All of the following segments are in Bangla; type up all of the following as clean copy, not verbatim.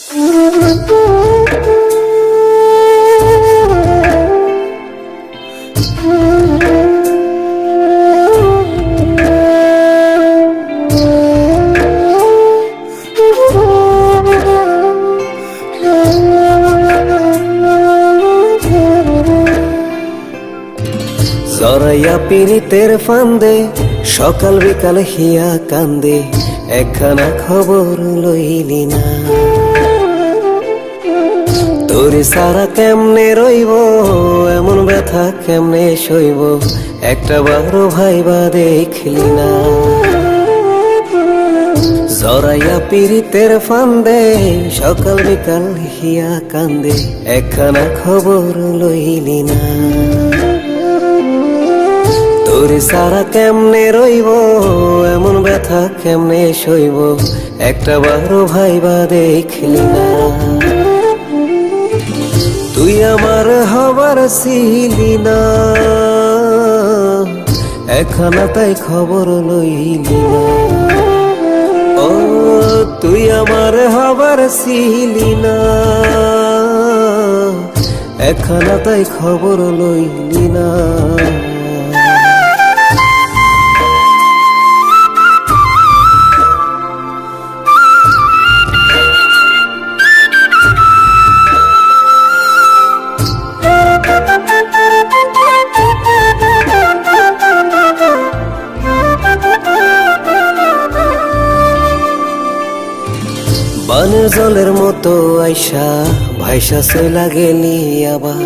জড়াইয়া পীড়িতের ফান্দে সকাল বিকাল হিয়া কান্দে, একখানা খবর লইলি না। তোরে সারা কেমনে রইব, এমন ব্যথা কেমনে সইব, একটা বারো ভাইবা দেখলি না। জড়াইয়া পীড়িতের ফান্দে সকাল বিকাল হিয়া কান্দে, একখানা খবর লইলি না। তোরে সারা কেমনে রইব, এমন ব্যথা কেমনে সইব, একটা বারো ভাইবা দেখলি না। তুই আমার হবার ছিলি না, একখানা তাই খবর লইলি না। ও তুই আমার হবার ছিলি না, একখানা তাই খবর লইলি না। বানের জলের মতো আইসা ভাইসা চইলা গেলি আবার,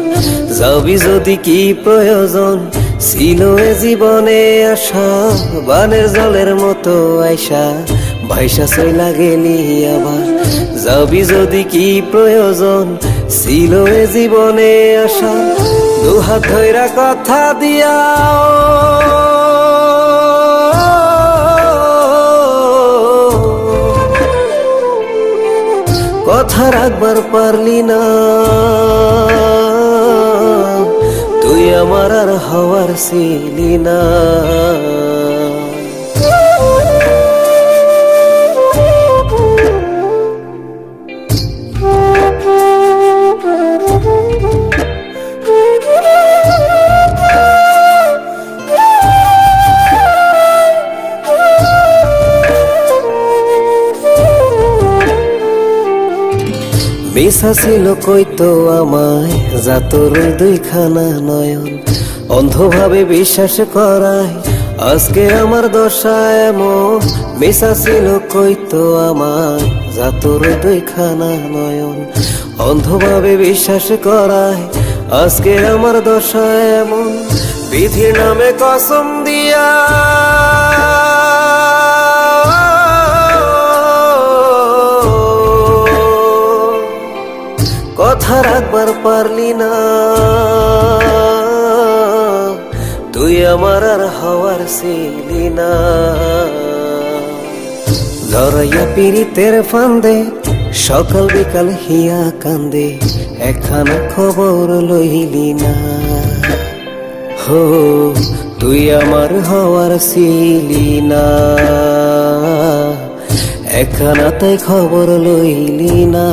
যাবি যদি কি প্রয়োজন ছিল এ জীবনে আসা। বানের জলের মতো আইসা ভাইসা চইলা গেলি আবার, যাবি যদি কি প্রয়োজন ছিল এ জীবনে আসা। দুহাত ধইরা কথা দিয়া কথা রাখবার পারলি না, তুই আমার আর হওয়ার ছিলি না। মিশা ছিল কইতো আমায় যা তোর দুইখানা নয়ন, অন্ধভাবে বিশ্বাস করায় আজকে আমার দশা এমন। মিশা ছিল কইতো আমায় যা তোর দুইখানা নয়ন, অন্ধভাবে বিশ্বাস করায় আজকে আমার দশা এমন। বিধির নামে কসম দিয়া কথা রাখবার পারলি না, তুই আমার আর হওয়ার ছিলি না। জড়াইয়া পীড়িতের ফান্দে সকাল বিকাল হিয়া কান্দে, একখানা খবর লইলি না। হো তুই আমার হওয়ার ছিলি না, একখানা তাই খবর লইলি না।